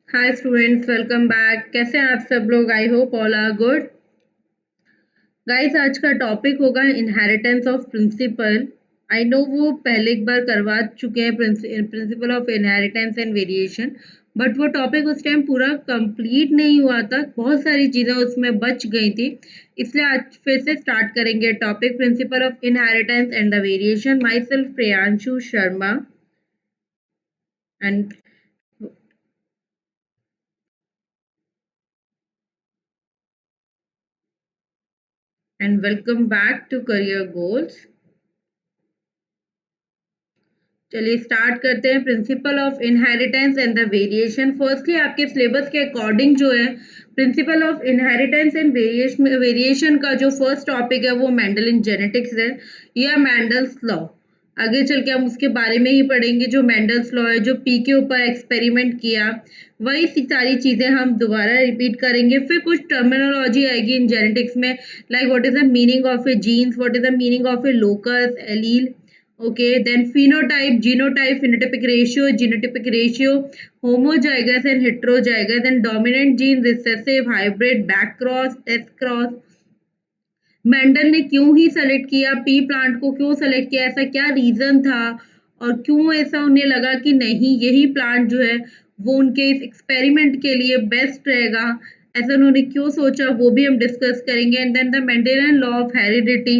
Hi students, welcome back. कैसे हैं आप सब लोग? I hope all are good. Guys, आज का टॉपिक होगा inheritance of principle. I know वो पहले एक बार करवा चुके हैं, principle of inheritance and variation. But वो टॉपिक उस टाइम पूरा कंप्लीट नहीं हुआ था, बहुत सारी चीज़ें उसमें बच गई थी। इसलिए आज फिर से स्टार्ट करेंगे topic principle of inheritance and the variation. Myself Priyanshu Sharma and welcome back to career goals. चलिए स्टार्ट करते हैं। Principle of inheritance and the variation. Firstly आपके सिलेबस के अकॉर्डिंग जो है principle of inheritance and variation का जो फर्स्ट टॉपिक है वो मेंडल जेनेटिक्स है या मेंडल्स लॉ। आगे चल के हम उसके बारे में ही पढ़ेंगे। जो मेंडल्स लॉ है, जो पी के ऊपर एक्सपेरिमेंट किया, वही सारी चीजें हम दोबारा रिपीट करेंगे। फिर कुछ टर्मिनोलॉजी आएगी इन जेनेटिक्स में, like what is the meaning of a genes, what is the meaning of a locus allele. Okay, then phenotype, genotype, phenotypic ratio, homozygous and heterozygous, then dominant gene, recessive, hybrid, backcross, test cross। Mendel ने क्यों ही select किया pea plant को, क्यों select किया, ऐसा क्या reason था, और क्यों ऐसा उन्हें लगा कि नहीं यही प्लांट जो है वो उनके इस एक्सपेरिमेंट के लिए बेस्ट रहेगा, ऐसा उन्होंने क्यों सोचा, वो भी हम डिस्कस करेंगे। And then the Mendelian law of heredity,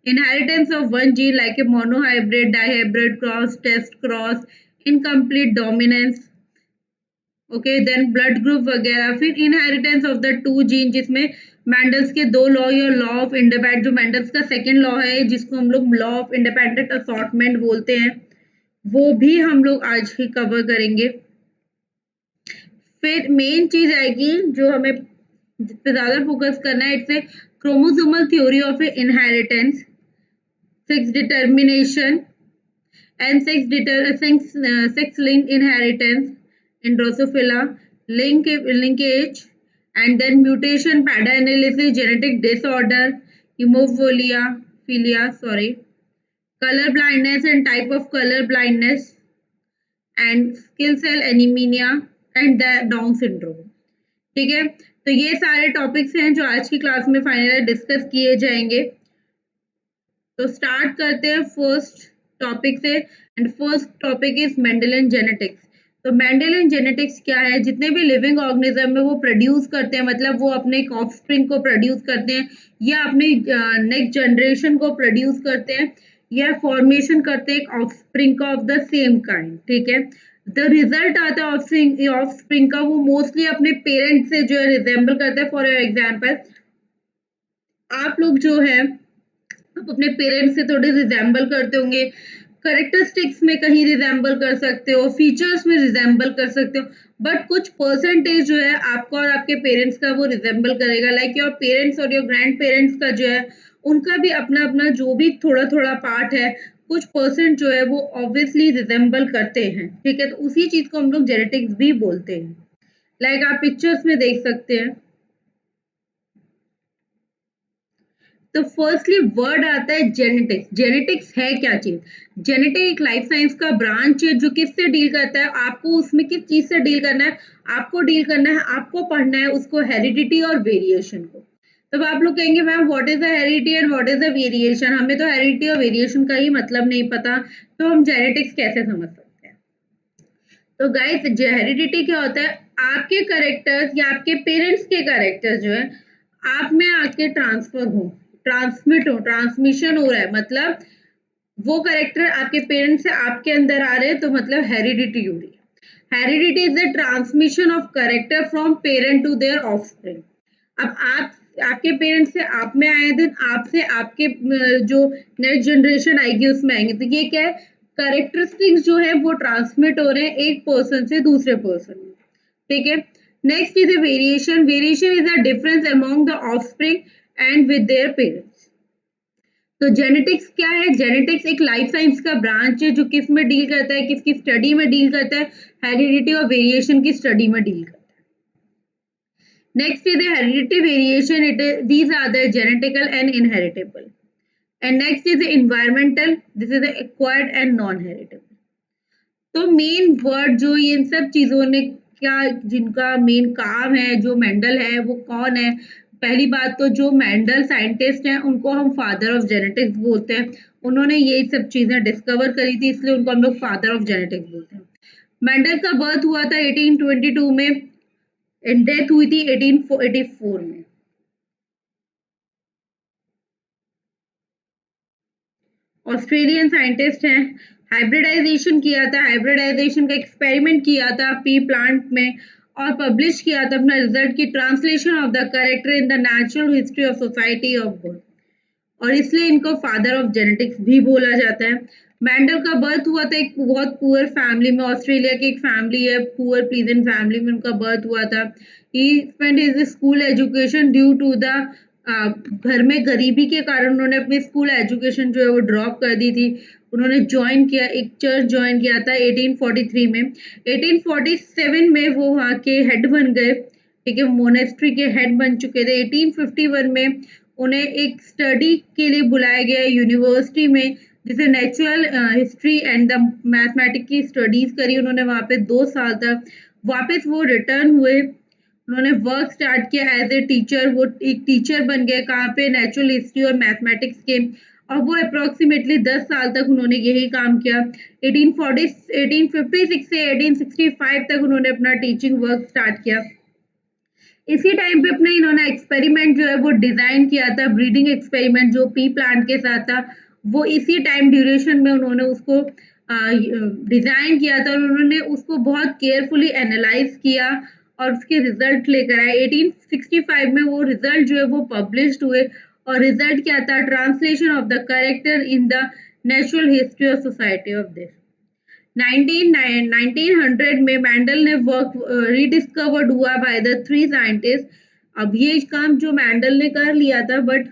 inheritance of one gene like a monohybrid, dihybrid, cross, test cross, incomplete dominance। Okay, then blood group वगैरह। फिर inheritance of the two gene, जिसमें मैंडल्स के दो law या law of independent, जो Mendel's का second law है जिसको हम लोग लॉ ऑफ इंडिपेंडेंट असॉर्टमेंट बोलते हैं, वो भी हम लोग आज ही कवर करेंगे। फिर मेन चीज आएगी जो हमें जिस पे ज्यादा फोकस करना है, it's a chromosomal theory of A inheritance, sex determination and sex-linked inheritance in Drosophila, linkage, and then mutation, pattern analysis, genetic disorder, hemophilia, color blindness and type of color blindness, and skill cell anemia and the Down syndrome। ठीक है, तो ये सारे topics हैं जो आज की class में फाइनली डिस्कस किए जाएंगे। तो स्टार्ट करते हैं फर्स्ट टॉपिक से। And first topic is Mendelian genetics. तो मेंडेलियन जेनेटिक्स क्या है? जितने भी लिविंग ऑर्गेनिज्म है वो प्रोड्यूस करते हैं, मतलब वो अपने एक ऑफस्प्रिंग को प्रोड्यूस करते हैं या अपनी नेक्स्ट जनरेशन को प्रोड्यूस करते हैं या फॉर्मेशन करते हैं एक ऑफस्प्रिंग का ऑफ द सेम काइंड। ठीक है, द रिजल्ट आता है ऑफस्प्रिंग का, वो मोस्टली अपने पेरेंट्स से जो है रिजेंबल करते हैं। फॉर एग्जाम्पल, आप लोग जो है आप अपने पेरेंट्स से थोड़े रिजेंबल करते होंगे, करेक्टरिस्टिक्स में कहीं रिजेंबल कर सकते हो, फीचर्स में रिजेंबल कर सकते हो, बट कुछ परसेंटेज जो है आपका और आपके पेरेंट्स का वो रिजेंबल करेगा। लाइक योर पेरेंट्स और योर ग्रैंड पेरेंट्स का जो है उनका भी अपना अपना जो भी थोड़ा थोड़ा पार्ट है, कुछ परसेंट जो है वो ऑब्वियसली रिजेंबल करते हैं। ठीक है, तो उसी चीज को हम लोग जेनेटिक्स भी बोलते हैं। लाइक आप पिक्चर्स में देख सकते हैं। तो फर्स्टली वर्ड आता है जेनेटिक्स। जेनेटिक्स है क्या चीज? जेनेटिक एक लाइफ साइंस का ब्रांच है जो किससे डील करता है, आपको उसमें किस चीज से डील करना है, आपको डील करना है, आपको पढ़ना है उसको, हेरिडिटी और वेरिएशन को। तब आप लोग कहेंगे ma'am what is the heredity and what is the variation, हमें तो हेरिडिटी और वेरिएशन का ही मतलब नहीं पता, तो हम जेनेटिक्स कैसे समझ सकते हैं? तो गाइस, हेरिडिटी क्या होता है? आपके करेक्टर्स या आपके पेरेंट्स के करेक्टर्स जो है आप में आके ट्रांसफर हो, ट्रांसमिट हो, ट्रांसमिशन हो रहा है, मतलब वो करेक्टर आपके पेरेंट्स से आपके अंदर आ रहे हैं, तो मतलब हेरिडिटी हो रही है। Heredity is the transmission of character from parent to their offspring. अब आप आपके पेरेंट्स से आप में आए, देन आपसे आपके जो नेक्स्ट जनरेशन आएगी उसमें आएंगे, तो ये क्या है? करेक्टरिस्टिक्स जो है वो ट्रांसमिट हो रहे हैं एक पर्सन से दूसरे पर्सन में। ठीक है, next is A variation. Variation is a difference among the offspring and with their parents. तो जेनेटिक्स क्या है? जेनेटिक्स एक लाइफ साइंस का ब्रांच है जो किस में डील करता है, किसकी स्टडी में डील करता है? हेरिडिटी और वेरिएशन की स्टडी में डील करता है। Next is the hereditary variation. These are the genetical and inheritable. And next is the environmental. This is the acquired and non-heritable. तो मेन वर्ड जो इन सब चीजों ने क्या जिनका मेन काम है, जो मेंडल है वो कौन है? पहली बात तो जो मेंडल साइंटिस्ट हैं उनको हम फादर ऑफ जेनेटिक्स बोलते हैं। उन्होंने ये सब चीजें डिस्कवर करी थी, इसलिए उनको हम लोग फादर ऑफ जेनेटिक्स बोलते हैं। मेंडल का बर्थ हुआ था 1822 में एंड डेथ हुई थी 1884 में। ऑस्ट्रेलियन साइंटिस्ट हैं। हाइब्रिडाइजेशन किया था, हाइब्रिडाइजेशन का एक्सपेरिमेंट किया था पी प्लांट में और पब्लिश किया था अपना रिजल्ट की translation of the character in the natural history of society of birth, और इसलिए इनको फादर ऑफ जेनेटिक्स भी बोला जाता है। मैंडल का बर्थ हुआ था एक बहुत पुअर फैमिली में, ऑस्ट्रेलिया की एक फैमिली है, पुअर प्लीजेंट फैमिली में उनका बर्थ हुआ था। He spend his school education due to the घर में गरीबी के कारण उन्होंने अपनी स्कूल एजुकेशन जो है वो ड्रॉप कर दी थी। उन्होंने ज्वाइन किया, एक चर्च ज्वाइन किया था 1843 में। 1847 में वो वहाँ के हेड बन गए, ठीक है, मोनेस्ट्री के हेड बन चुके थे। 1851 में उन्हें एक स्टडी के लिए बुलाया गया यूनिवर्सिटी में, जिसे natural history and the mathematics की स्टडीज करी उन्होंने वहाँ पे 2 साल तक। वापस वो रिटर्न हुए, उन्होंने वर्क स्टार्ट किया एज ए टीचर। वो एक टीचर बन गए, कहाँ पे? नेचुरल हिस्ट्री और मैथमेटिक्स के। और वो अप्रोक्सीमेटली 10 साल तक उन्होंने यही काम किया। 1856 से 1865 तक उन्होंने अपना टीचिंग वर्क स्टार्ट किया। इसी टाइम पे अपना इन्होंने एक्सपेरिमेंट जो है वो डिजाइन किया था, ब्रीडिंग एक्सपेरिमेंट जो पी प्लांट के साथ था। वो इसी टाइम ड्यूरेशन में उन्होंने उसको डिजाइन किया था और उन्होंने उसको बहुत केयरफुली एनालाइज किया और उसके रिजल्ट लेकर आए। 1865 में वो रिजल्ट जो है वो पब्लिश्ड हुए और रिजल्ट क्या था? Translation of the character in the natural history of society of this. 1900 में मैंडल ने वर्क रीडिस्कवर्ड हुआ बाय द 3 साइंटिस्ट। अब ये काम जो मैंडल ने कर लिया था, बट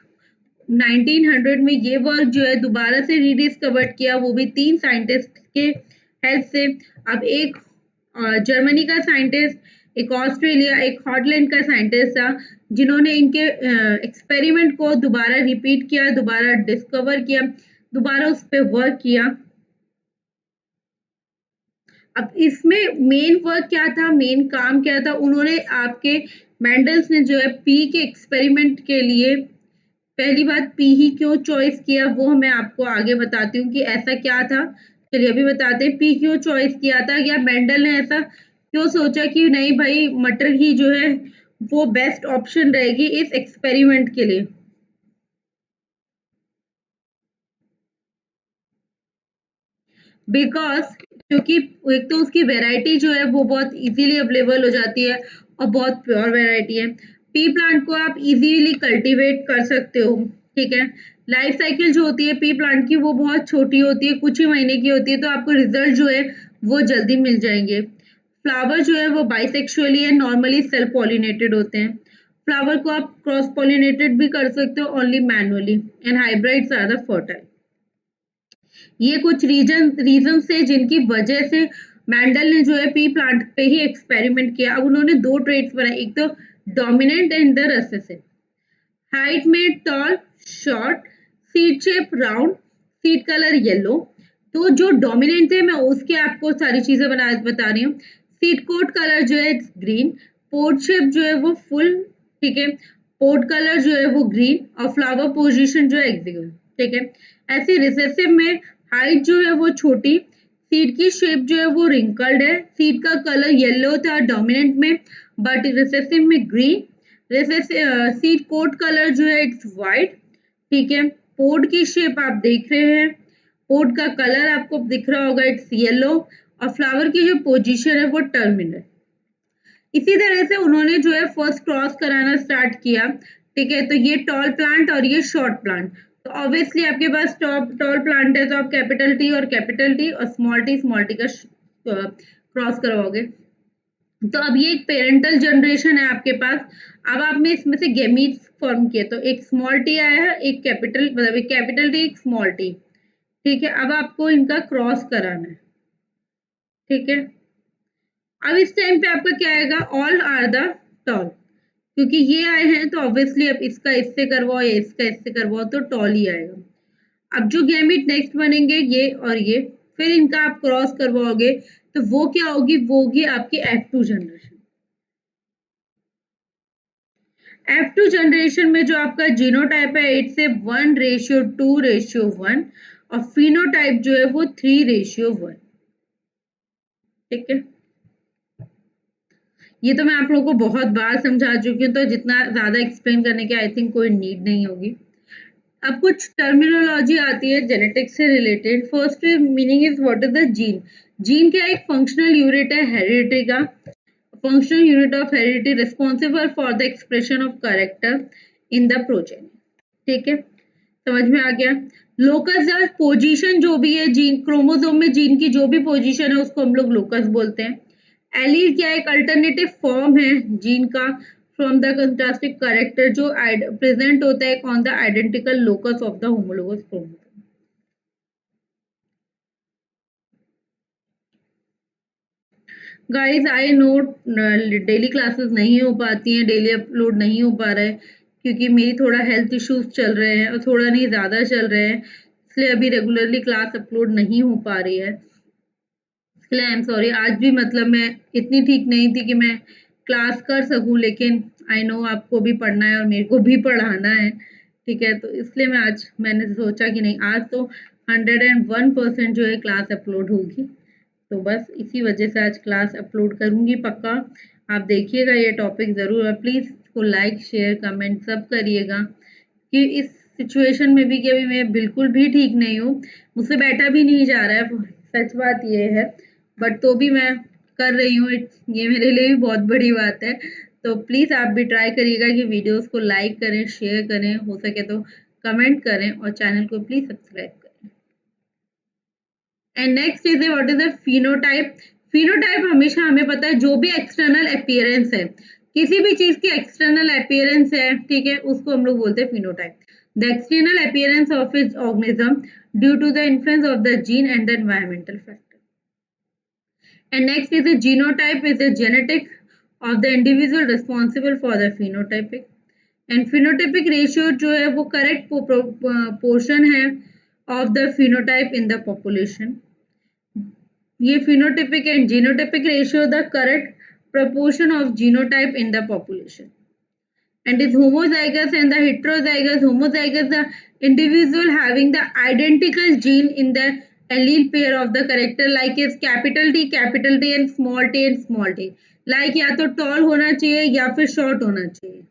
1900 में ये वर्क जो है दोबारा से रीडिस्कवर्ड किया, वो भी 3 साइंटिस्ट के हेल्प से। अब एक जर्मनी का साइंटिस्ट, एक ऑस्ट्रेलिया, एक हॉटलैंड का साइंटिस्ट था, जिन्होंने इनके एक्सपेरिमेंट को दोबारा रिपीट किया, दोबारा डिस्कवर किया, दोबारा उस पर वर्क किया। अब इसमें मेन वर्क क्या था, मेन काम क्या था? उन्होंने आपके मेंडल्स ने जो है पी के एक्सपेरिमेंट के लिए पहली बात पी ही क्यों चॉइस किया, वो मैं आपको आगे बताती हूँ कि ऐसा क्या था। चलिए अभी बताते हैं पी क्यों चॉइस किया था, या मेंडल ने ऐसा क्यों सोचा कि नहीं भाई मटर ही जो है वो बेस्ट ऑप्शन रहेगी इस एक्सपेरिमेंट के लिए। बिकॉज क्योंकि एक तो उसकी वैरायटी जो है वो बहुत इजीली अवेलेबल हो जाती है और बहुत प्योर वैरायटी है। पी प्लांट को आप इजीली कल्टीवेट कर सकते हो, ठीक है। लाइफ साइकिल जो होती है पी प्लांट की वो बहुत छोटी होती है, कुछ ही महीने की होती है, तो आपको रिजल्ट जो है वो जल्दी मिल जाएंगे। फ्लावर जो है वो बाइसेक्सुअली है, नॉर्मली सेल्फ पॉलिनेटेड होते हैं। फ्लावर को आप क्रॉस पॉलिनेटेड भी कर सकते हो only manually, and hybrids are the fertile. ये कुछ रीजन से जिनकी वजह से मैंडल ने जो है पी प्लांट पे ही एक्सपेरिमेंट किया। अब उन्होंने 2 ट्रेड्स बनाए, एक तो dominant and the recessive. Height में tall, short, seed shape round, seed colour yellow. तो जो डोमिनेंट है मैं उसके आपको सारी चीजें बता रही हूँ। सीड कोट कलर जो है ग्रीन, पोड शेप जो है वो फुल, ठीक है, पोड कलर जो है वो ग्रीन, और फ्लावर पोजीशन जो है एक्सिगन, ठीक है। ऐसे रिसेसिव में हाइट जो है वो छोटी, सीड की शेप जो है वो रिंकल्ड है, सीड का कलर येलो था डोमिनेंट में, बट रिसेसिव में green. Recessive seed coat colour जो है इट्स वाइट, ठीक है। पोड की शेप आप देख रहे हैं, पोड का कलर आपको दिख रहा होगा इट्स येलो, और फ्लावर की जो पोजीशन है वो टर्मिनल। इसी तरह से उन्होंने जो है फर्स्ट क्रॉस कराना स्टार्ट किया, ठीक है। तो ये टॉल प्लांट और ये शॉर्ट प्लांट, तो ऑब्वियसली आपके पास टॉप टॉल प्लांट है तो आप कैपिटल टी और स्मॉल टी का क्रॉस करवाओगे। तो अब ये एक पेरेंटल जनरेशन है आपके पास। अब आपने इसमें से गेमीट्स फॉर्म किए, तो एक स्मॉल टी आया है, एक कैपिटल मतलब एक कैपिटल टी, एक स्मॉल टी, ठीक है। अब आपको इनका क्रॉस कराना है, ठीक है। अब इस टाइम पे आपका क्या आएगा? ऑल आर द टॉल, क्योंकि ये आए हैं तो ऑब्वियसली अब इसका इससे करवाओ या इसका इससे करवाओ तो टॉल ही आएगा। अब जो गैमीट नेक्स्ट बनेंगे ये और ये, फिर इनका आप क्रॉस करवाओगे तो वो क्या होगी, वो होगी आपकी F2 जनरेशन। F2 जनरेशन में जो आपका जीनोटाइप है इट्स ए 1:2:1 और फिनोटाइप जो है वो 3:1। ठीक है, ये तो मैं आप लोगों को बहुत बार समझा चुकी हूँ, तो जितना ज्यादा एक्सप्लेन करने की आई थिंक कोई नीड नहीं होगी। अब कुछ टर्मिनोलॉजी आती है जेनेटिक्स से related. First meaning is what is the gene. Gene क्या एक फंक्शनल यूनिट है हेरिडिटी का, functional unit of heredity responsible for the expression of character in the progeny. ठीक है, समझ में आ गया। लोकस या पोजीशन जो भी है जीन क्रोमोसोम में, जीन की जो भी पोजीशन है उसको हम लोग लोकस बोलते हैं। एलील क्या एक अल्टरनेटिव फॉर्म है जीन का फ्रॉम द कंट्रास्टिव कैरेक्टर जो प्रेजेंट होता है on the identical locus of the homologous chromosome. Guys I know daily classes नहीं हो पाती हैं, डेली अपलोड नहीं हो पा रहा है क्योंकि मेरी थोड़ा हेल्थ इश्यूज चल रहे हैं और थोड़ा नहीं ज़्यादा चल रहे हैं, इसलिए अभी रेगुलरली क्लास अपलोड नहीं हो पा रही है। इसलिए आई एम सॉरी। आज भी मतलब मैं इतनी ठीक नहीं थी कि मैं क्लास कर सकूं, लेकिन आई नो आपको भी पढ़ना है और मेरे को भी पढ़ाना है। ठीक है, तो इसलिए मैंने सोचा कि नहीं, आज तो 101% जो है क्लास अपलोड होगी। तो बस इसी वजह से आज क्लास अपलोड करूंगी पक्का। आप देखिएगा ये टॉपिक ज़रूर, और प्लीज़ इसको लाइक शेयर कमेंट सब करिएगा कि इस सिचुएशन में भी कि अभी मैं बिल्कुल भी ठीक नहीं हूँ, मुझसे बैठा भी नहीं जा रहा है, सच बात ये है। बट तो भी मैं कर रही हूँ, ये मेरे लिए भी बहुत बड़ी बात है। तो प्लीज़ आप भी ट्राई करिएगा कि वीडियोस को लाइक करें, शेयर करें, हो सके तो कमेंट करें और चैनल को प्लीज़ सब्सक्राइब करें। And next is what is the phenotype. Phenotype हमेशा हमें पता है जो भी एक्सटर्नल अपीयरेंस है, किसी भी चीज की एक्सटर्नल अपीयरेंस है, ठीक है, उसको हम लोग बोलते हैं phenotype. The external appearance of its organism due to the influence of the gene and the environmental factor. And next is a genotype is a genetic of the individual responsible for the phenotypic. And phenotypic ratio जो है वो correct portion है of the phenotype in the population. ये phenotypic and genotypic ratio the correct proportion of genotype in the population. And is homozygous and the heterozygous. Homozygous the individual having the identical gene in the allele pair of the character like is capital T and small t, like या तो tall होना चाहिए या फिर short होना चाहिए।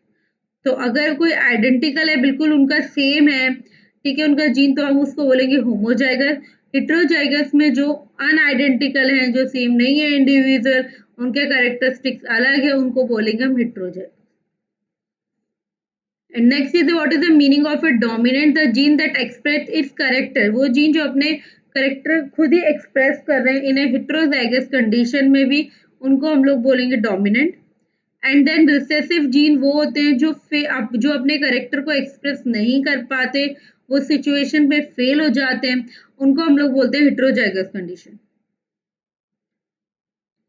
तो अगर कोई आइडेंटिकल है, बिल्कुल उनका सेम है, ठीक है, उनका जीन, तो हम उसको बोलेंगे होमोजाइगस। हेट्रोजाइगस में जो अनआइडेंटिकल हैं, जो सेम नहीं है इंडिविजुअल, उनके कैरेक्टरिस्टिक्स अलग है, उनको बोलेंगे हम heterozygous. And next is what is the meaning of a dominant, the gene that express its character, वो जीन जो अपने करेक्टर खुद ही एक्सप्रेस कर रहे हैं इन हेट्रोजाइगस कंडीशन में भी, उनको हम लोग बोलेंगे dominant. And then recessive gene वो होते हैं जो अपने करेक्टर को एक्सप्रेस नहीं कर पाते, वो सिचुएशन पे फेल हो जाते हैं, उनको हम लोग बोलते हैं heterozygous condition.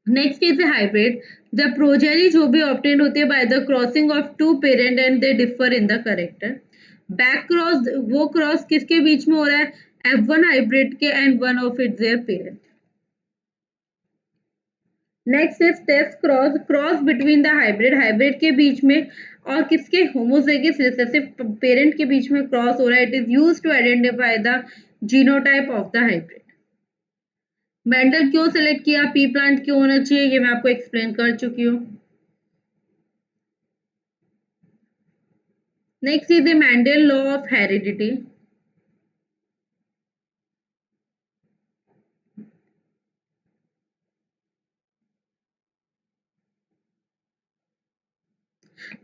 Next is hybrid, the progeny जो भी ऑब्टेन होती है by the crossing of two parent and they differ in the character. Back cross, वो क्रॉस किसके बीच में हो रहा है, F1 हाइब्रिड के and one of its their parent. Next is test cross, cross between the hybrid, hybrid के बीच में और किसके, होमोजेगस रिसेसिव पेरेंट के बीच में क्रॉस हो रहा है। It is used to identify the genotype of the hybrid. Mendel क्यों सेलेक्ट किया पी प्लांट क्यों होना चाहिए, ये मैं आपको एक्सप्लेन कर चुकी हूँ। Next is the Mendel law of heredity.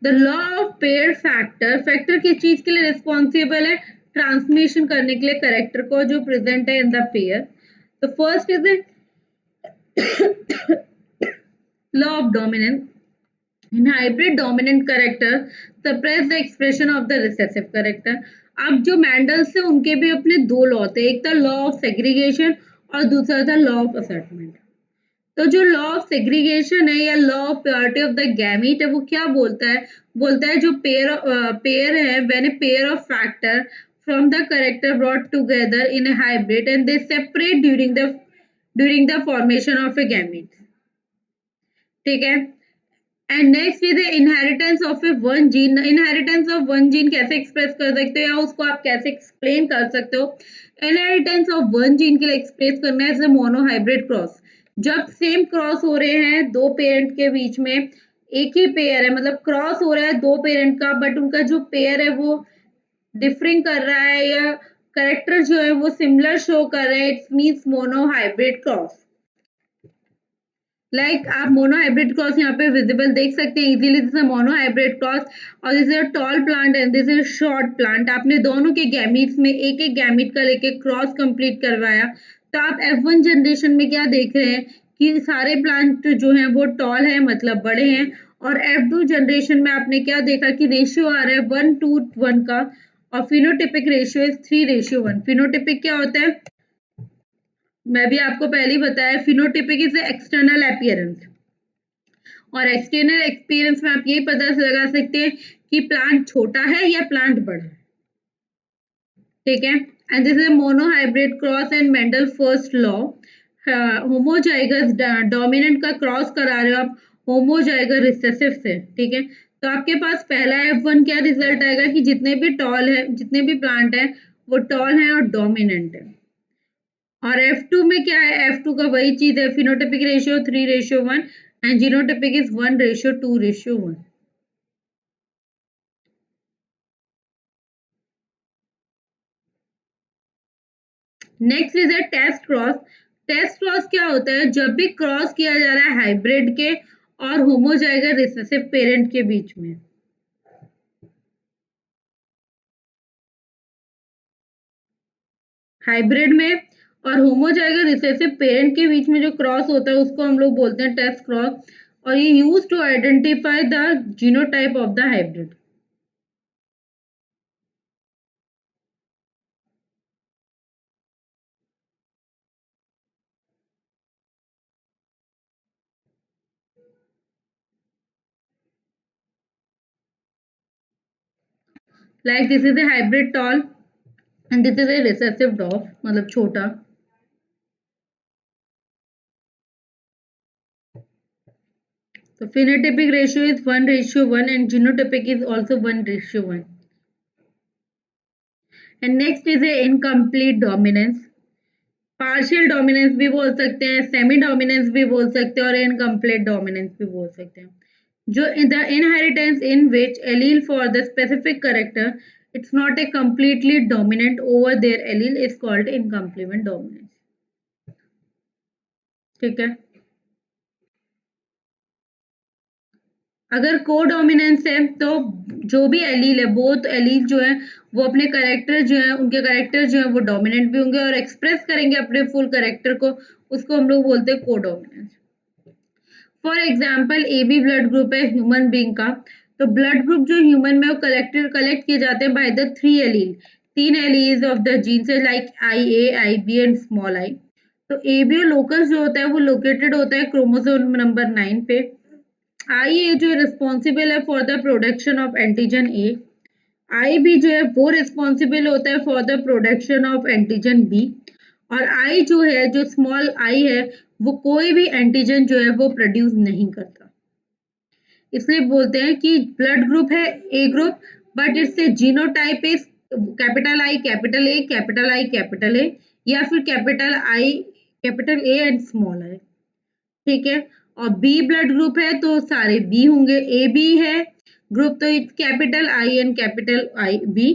The law of pair factor, factor किस चीज के लिए रिस्पॉन्सिबल है, ट्रांसमिशन करने के लिए करेक्टर को जो प्रेजेंट है इन द पेयर। तो first is law of dominance. In hybrid dominant character suppress the expression of the recessive character. अब जो मैंडल्स थे उनके भी अपने दो लॉ थे, एक था लॉ ऑफ सेग्रीगेशन और दूसरा था लॉ ऑफ असर्टमेंट। तो जो लॉ ऑफ सेग्रीगेशन है या law of purity of the gamete है, वो क्या बोलता है जो पेयर है, when a pair of factor from the character brought together in A hybrid and they separate during the during the formation of A gamete. ठीक है। And next is inheritance of A one gene. Inheritance of one gene कैसे express कर सकते हो या उसको आप कैसे एक्सप्लेन कर सकते हो? इनहेरिटेंस ऑफ वन जीन के लिए एक्सप्रेस करना है मोनोहाइब्रिड क्रॉस। जब सेम क्रॉस हो रहे हैं दो पेरेंट के बीच में, एक ही पेयर है, मतलब क्रॉस हो रहा है दो पेरेंट का, बट उनका जो पेयर है वो डिफरिंग कर रहा है या करेक्टर जो है वो सिमिलर शो कर रहे हैं, इट्स मीन्स मोनोहाइब्रिड क्रॉस। आप मोनोहाइब्रिड क्रॉस यहाँ पे विजिबल देख सकते हैं easily, this is monohybrid cross और this is a tall plant and this is short plant. आपने दोनों के गैमीट्स में एक एक गैमीट का लेके क्रॉस कंप्लीट करवाया, तो आप F1 जनरेशन में क्या देख रहे हैं कि सारे प्लांट जो हैं वो टॉल है, मतलब बड़े हैं। और F2 जनरेशन में आपने क्या देखा कि रेशियो आ रहा है 1:1 का, और फिनोटिपिक रेशियो इज 3:1। फिनोटिपिक क्या होता है? मैं भी आपको पहले ही बताया, फिनोटिपिक इज एक्सटर्नल अपीयरेंस, और एक्सटर्नल एक्सपीरियंस में आप यही पता लगा सकते हैं कि प्लांट छोटा है या प्लांट बड़ा है। ठीक है। And this is monohybrid cross and Mendel first law. Homozygous dominant का क्रॉस करा रहे हो आप होमोजाइगस रिसेसिव से। ठीक है। तो आपके पास पहला F1 क्या रिजल्ट आएगा कि जितने भी टॉल है, जितने भी प्लांट है वो टॉल है और डोमिनेंट है। और F2 में क्या है? F2 का वही चीज है, phenotypic ratio 3:1 and genotypic is 1:2:1। Next is a test cross. Test cross क्या होता है? जब भी क्रॉस किया जा रहा है हाइब्रिड के और होमोजाइगस रिसेसिव पेरेंट के बीच में। हाइब्रिड में और होमोजाइगस रिसेसिव पेरेंट के बीच में जो क्रॉस होता है उसको हम लोग बोलते हैं टेस्ट क्रॉस, और ये use to identify the genotype of the hybrid. Like this is a hybrid tall and this is a recessive dwarf, मतलब छोटा। So phenotypic ratio is 1:1 and genotypic is also 1:1. And next is a incomplete dominance. Partial dominance भी बोल सकते हैं, semi dominance भी बोल सकते हैं और इनकम्प्लीट डोमिनेंस भी बोल सकते हैं। जो the inheritance in which allele for the specific character it's not a completely dominant over their allele is called incomplete dominance. ठीक है। अगर कोडोमिनेंस है तो जो भी एलील है, बोथ एलील जो है वो अपने करेक्टर जो है, उनके करेक्टर जो है वो डोमिनेंट भी होंगे और एक्सप्रेस करेंगे अपने फुल करेक्टर को, उसको हम लोग बोलते हैं codominance. For example A B blood group है ह्यूमन बींग का, तो ब्लड ग्रुप जो ह्यूमन में वो कलेक्ट किए जाते हैं by the 3 allele, 3 alleles of the gene से, like IA, IB and small I. तो ABO लोकस जो होता है वो लोकेटेड होता है क्रोमोसोम नंबर 9 पे। IA जो रिस्पॉन्सिबल है for the production of antigen A। IB जो है वो रिस्पॉन्सिबल होता है for the production of antigen B। और I जो है, जो स्मॉल I है, वो कोई भी एंटीजन जो है वो प्रोड्यूस नहीं करता। इसलिए बोलते हैं कि ब्लड ग्रुप है A group, but it's a genotype is capital I capital A capital I capital A, या फिर capital I capital A and small I. ठीक है। और बी ब्लड ग्रुप है तो सारे बी होंगे। ए बी है ग्रुप तो it's capital I and capital I B,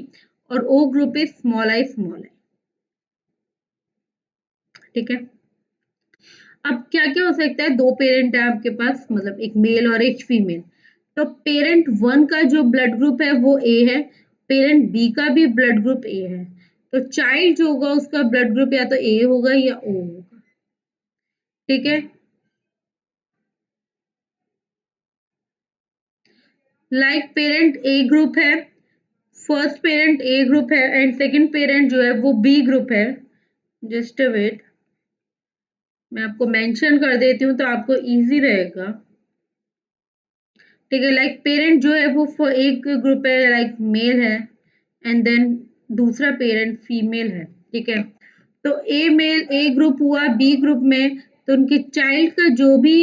और O group is small I. ठीक है। अब क्या क्या हो सकता है? दो पेरेंट है आपके पास, मतलब एक मेल और एक फीमेल। तो पेरेंट 1 का जो ब्लड ग्रुप है वो ए है, पेरेंट बी का भी ब्लड ग्रुप ए है, तो चाइल्ड जो होगा उसका ब्लड ग्रुप या तो ए होगा या ओ होगा। ठीक है। लाइक पेरेंट ए ग्रुप है, फर्स्ट पेरेंट ए ग्रुप है एंड सेकंड पेरेंट जो है वो बी ग्रुप है। जस्ट वेट, मैं आपको मेंशन कर देती हूँ तो आपको इजी रहेगा। ठीक है। लाइक पेरेंट जो है वो एक ग्रुप है, लाइक मेल है, एंड देन दूसरा पेरेंट फीमेल है। ठीक है। तो ए ग्रुप हुआ बी ग्रुप में, तो उनके चाइल्ड का जो भी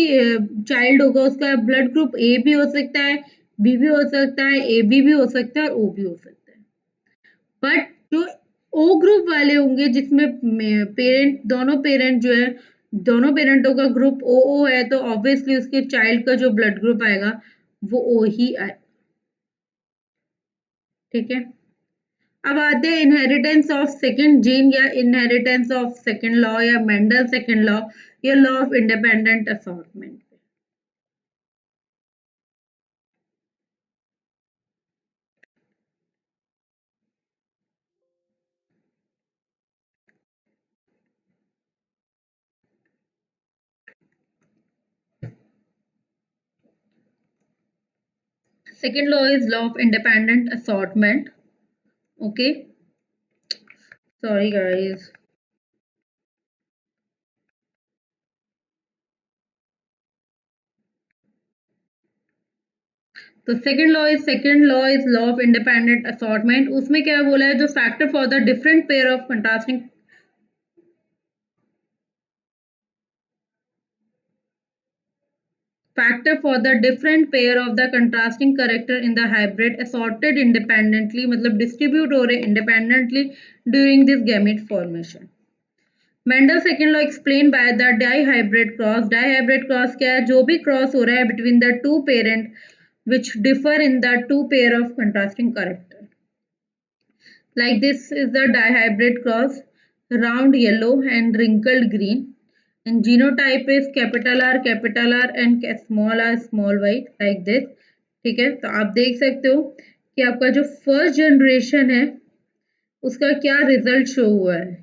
चाइल्ड होगा उसका ब्लड ग्रुप ए भी हो सकता है, बी भी हो सकता है, ए बी भी हो सकता है और ओ भी हो सकता है। बट जो ओ ग्रुप वाले होंगे जिसमें पेरेंट दोनों पेरेंट जो है, दोनों पेरेंटों का ग्रुप ओ है, तो ऑब्वियसली उसके चाइल्ड का जो ब्लड ग्रुप आएगा वो ओ ही आए। ठीक है। अब आते हैं इनहेरिटेंस ऑफ सेकंड जीन या इनहेरिटेंस ऑफ सेकंड लॉ या मेंडल सेकंड लॉ या law of independent assortment. Second law is law of independent assortment. Okay, sorry guys. तो second law is law of independent assortment. उसमें क्या बोला है, जो factor for the different pair of contrasting factor for the different pair of the contrasting character in the hybrid assorted independently, मतलब distribute हो रहे independently during this gamete formation. Mendel's second law explained by the dihybrid cross. Dihybrid cross क्या है, जो भी cross हो रहा है between the two parent which differ in the two pair of contrasting character. Like this is the dihybrid cross, round yellow and wrinkled green. And genotype is capital R and small y like this. ठीक है, तो आप देख सकते हो कि आपका जो फर्स्ट जनरेशन है उसका क्या रिजल्ट शो हुआ है।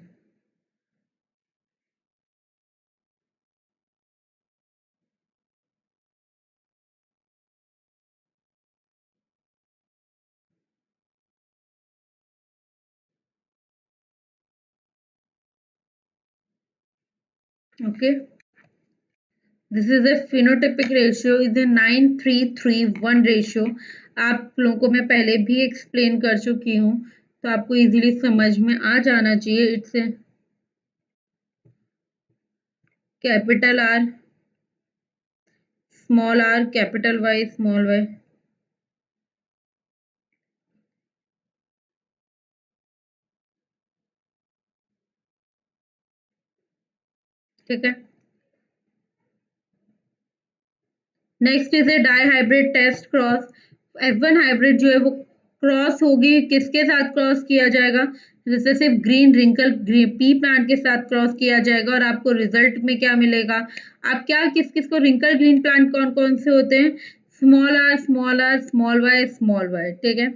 Okay, this is A phenotypic ratio is a 9331 ratio. आप लोगों को मैं पहले भी एक्सप्लेन कर चुकी हूँ, तो आपको इजीली समझ में आ जाना चाहिए। It's capital R small R capital Y small Y. ठीक है। Next is a dihybrid test cross. F1 hybrid जो है वो क्रॉस होगी, किसके साथ क्रॉस किया जाएगा, जैसे सिर्फ ग्रीन रिंकल पी प्लांट के साथ क्रॉस किया जाएगा और आपको रिजल्ट में क्या मिलेगा। आप क्या किस किस को रिंकल ग्रीन प्लांट कौन कौन से होते हैं, स्मॉल आर स्मॉल वाई। ठीक है।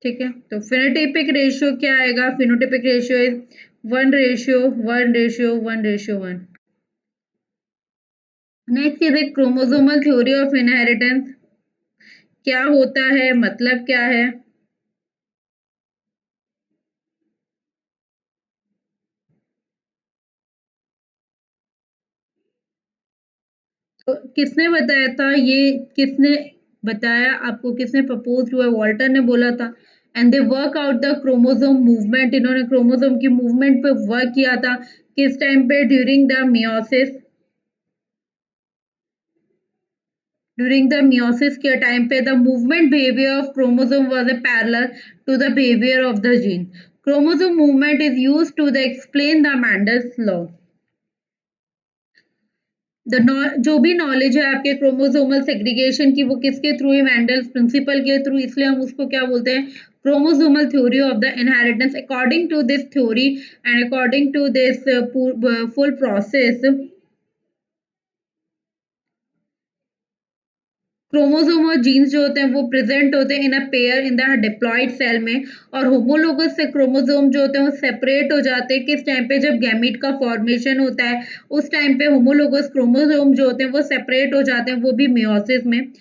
ठीक है, तो फिनोटाइपिक रेशियो क्या आएगा, phenotypic ratio is 1:1:1:1। Next is A chromosomal theory of inheritance. क्या होता है, मतलब क्या है। तो किसने बताया था ये, किसने बताया आपको, किसने प्रपोज हुआ, वॉल्टर ने बोला था। And they work out the chromosome movement, इन्होंने क्रोमोसोम की मूवमेंट पे वर्क किया था, किस टाइम पे, during the meiosis. During the meiosis के टाइम पे the movement behaviour of chromosome was a parallel to the behaviour of the gene. Chromosome movement is used to the explain the Mendel's law. जो भी knowledge है आपके chromosomal segregation की वो किसके through है, मैंडल्स प्रिंसिपल के थ्रू, इसलिए हम उसको क्या बोलते हैं, chromosomal theory of the inheritance. According to this theory and according to this full process, chromosome और जीन्स जो होते हैं वो प्रेजेंट होते हैं in a pair in the diploid cell में, और होमोलोगस से क्रोमोसोम जो होते हैं वो सेपरेट हो जाते हैं किस टाइम पे, जब गैमीट का फॉर्मेशन होता है उस टाइम पे होमोलोगस क्रोमोसोम जो होते हैं वो सेपरेट हो जाते हैं, वो भी मियोसिस में।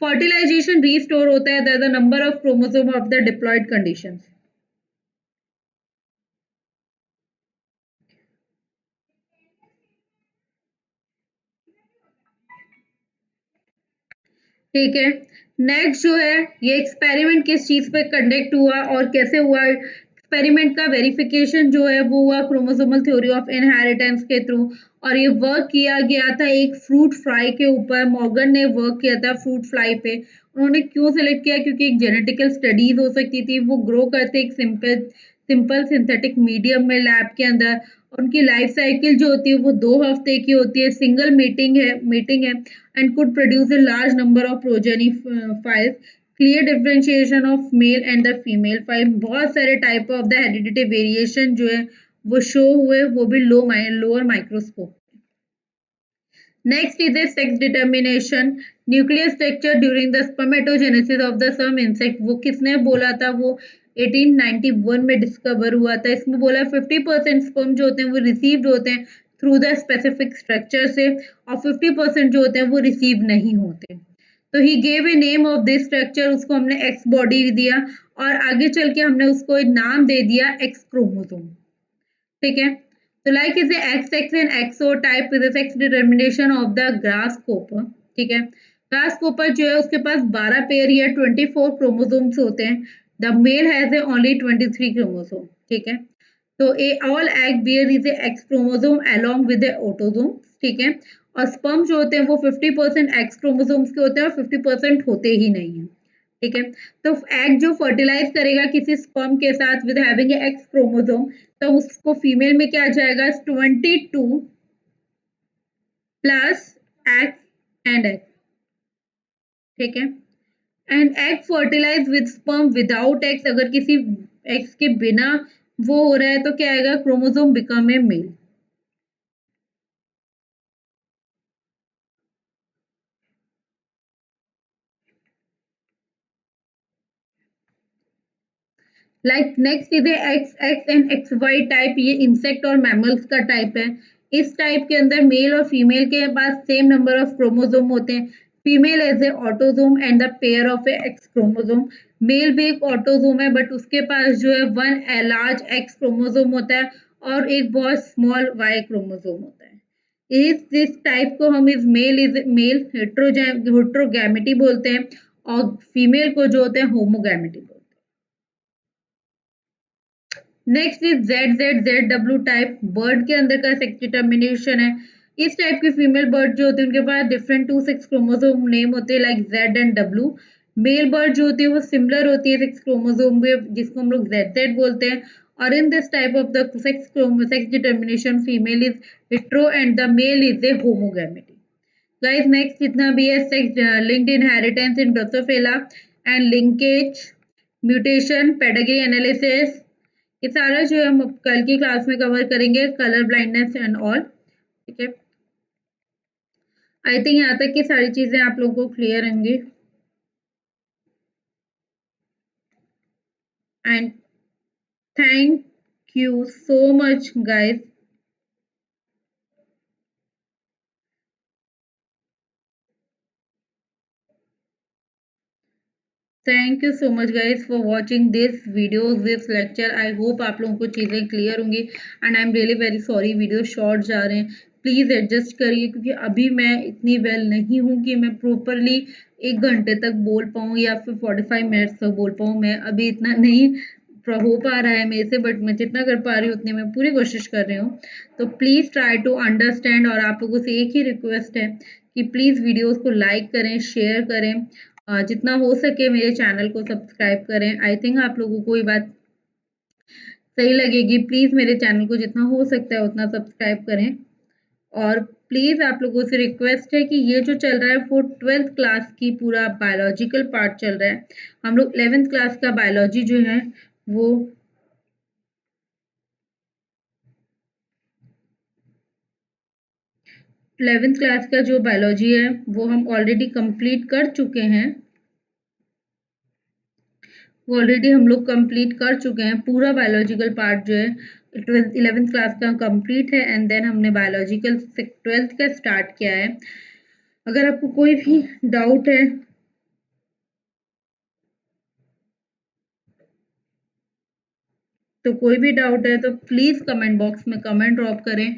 फर्टिलाइजेशन रीस्टोर होता है the number of chromosome of the diploid conditions. ठीक है, नेक्स्ट जो है ये एक्सपेरिमेंट किस चीज पे कंडक्ट हुआ और कैसे हुआ। एक्सपेरिमेंट का वेरिफिकेशन जो है वो हुआ क्रोमोसोमल थ्योरी ऑफ इनहेरिटेंस के थ्रू। और ये वर्क किया गया था एक फ्रूट फ्लाई के ऊपर। मॉर्गन ने वर्क किया था फ्रूट फ्लाई पे। उन्होंने क्यों सेलेक्ट किया, क्योंकि एक जेनेटिकल स्टडीज हो सकती थी, वो ग्रो करते एक सिंपल सिंपल सिंथेटिक मीडियम में लैब के अंदर। उनकी लाइफ साइकिल जो होती है वो 2 हफ्ते की होती है, सिंगल मीटिंग है and could produce a large number of progeny files. Clear differentiation of male and the female file। बहुत सारे type of the heredity variation जो है वो शो हुए, वो भी lower microscope. Next is the sex determination, nuclear structure during the spermatogenesis of the some insect। वो किसने बोला था, वो 1891 में डिस्कवर हुआ था। इसमें बोला 50% स्पर्म जो होते हैं वो रिसीव्ड होते हैं थ्रू द स्पेसिफिक स्ट्रक्चर से, और 50% जो होते हैं वो रिसीव नहीं होते। तो he gave a name of this structure, उसको हमने एक्स बॉडी दिया, और आगे चल के हमने उसको एक नाम दे दिया एक्स क्रोमोसोम। ठीक है। तो like is X X and XO type is sex determination of the grasshopper. ठीक है। ग्रासहोपर जो है उसके पास 12 पेयर या 24 क्रोमोसोम्स होते हैं। The male has a only 23 chromosome. ठीक है। तो a all egg bear is a X chromosome along with a autosome. ठीक है। और स्पर्म जो होते हैं वो 50% एक्स क्रोमोसोम्स के होते हैं और 50% होते ही नहीं है। ठीक है। तो एग जो फर्टिलाइज करेगा किसी स्पर्म के साथ विद हैविंग एक्स क्रोमोसोम, तो उसको फीमेल में क्या आ जाएगा, 22 प्लस एक्स एंड एक्स। ठीक है। And egg fertilize with sperm without x, अगर किसी एक्स के बिना वो हो रहा है तो क्या आएगा, chromosome become a male. Like next is X X and X Y type. ये इंसेक्ट और मैमल्स का टाइप है। इस टाइप के अंदर मेल और फीमेल के पास सेम नंबर ऑफ क्रोमोसोम होते हैं। Female has a autosome and the pair of a X chromosome. Male भी एक ऑटोसोम है बट उसके पास जो है वन लार्ज एक्स क्रोमोसोम होता है और एक बहुत स्मॉल वाई क्रोमोसोम होता है। इस दिस टाइप को हम इज मेल हेट्रोगैमेटी बोलते हैं, और फीमेल को जो होते हैं होमोगैमेटी बोलते हैं। Next is Z Z Z W type. Bird के अंदर का सेक्स डिटर्मिनेशन है। इस टाइप के फीमेल बर्ड जो होते हैं उनके पास डिफरेंट 2 सेक्स क्रोमोसोम नेम होते हैं like Z and W. Male bird जो होती है वो सिमिलर होती है सेक्स क्रोमोसोम में, जिसको हम लोग जेड जेड बोलते हैं। और in this type of the sex determination female is hetero and the male is a homogametic. Guys next जितना भी है sex linked inheritance in Drosophila and linkage, mutation, pedigree analysis, ये सारा जो है हम कल की क्लास में कवर करेंगे, कलर ब्लाइंडनेस एंड ऑल। ठीक है। आई थिंक यहाँ तक की सारी चीजें आप लोगों को क्लियर होंगी। And thank you so much guys. Thank you so much guys for watching this video this lecture. I hope आप लोगों को चीज़ें क्लियर होंगी and I am really very sorry video short जा रहे हैं। प्लीज़ एडजस्ट करिए क्योंकि अभी मैं इतनी वेल नहीं हूँ कि मैं प्रॉपरली 1 घंटे तक बोल पाऊँ या फिर 45 मिनट्स तक बोल पाऊँ। मैं अभी इतना नहीं हो पा रहा है मेरे से, बट मैं जितना कर पा रही हूँ उतनी मैं पूरी कोशिश कर रही हूँ। तो प्लीज़ ट्राई टू अंडरस्टैंड, और आप लोगों से एक ही रिक्वेस्ट है कि प्लीज़ वीडियोज़ को लाइक करें, शेयर करें, जितना हो सके मेरे चैनल को सब्सक्राइब करें। आई थिंक आप लोगों को ये बात सही लगेगी। प्लीज़ मेरे चैनल को जितना हो सकता है उतना सब्सक्राइब करें। और प्लीज़ आप लोगों से रिक्वेस्ट है कि ये जो चल रहा है वो 12th क्लास की पूरा बायोलॉजिकल पार्ट चल रहा है। हम लोग 11th क्लास का बायोलॉजी जो है वो 11th क्लास का जो बायोलॉजी है वो हम ऑलरेडी कंप्लीट कर चुके हैं। वो ऑलरेडी हम लोग कंप्लीट कर चुके हैं। पूरा बायोलॉजिकल पार्ट जो है 11th क्लास का कंप्लीट है एंड देन हमने बायोलॉजिकल 12th का स्टार्ट किया है। अगर आपको कोई भी डाउट है तो प्लीज कमेंट बॉक्स में कमेंट ड्रॉप करें।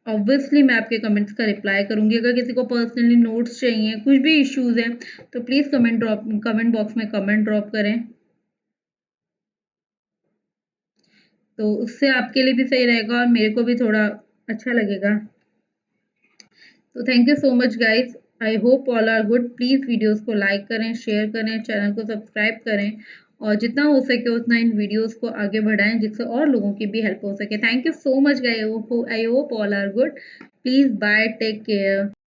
ऑब्वियसली मैं आपके कमेंट्स का रिप्लाई करूंगी। अगर किसी को पर्सनली नोट्स चाहिए, कुछ भी इश्यूज हैं, तो प्लीज कमेंट बॉक्स में कमेंट ड्रॉप करें, तो उससे आपके लिए भी सही रहेगा और मेरे को भी थोड़ा अच्छा लगेगा। तो thank you so much guys, I hope all are good. Please videos को लाइक करें, शेयर करें, चैनल को सब्सक्राइब करें और जितना हो सके उतना इन वीडियोस को आगे बढ़ाएं जिससे और लोगों की भी हेल्प हो सके। Thank you so much guys, I hope all are good. Please bye, take care.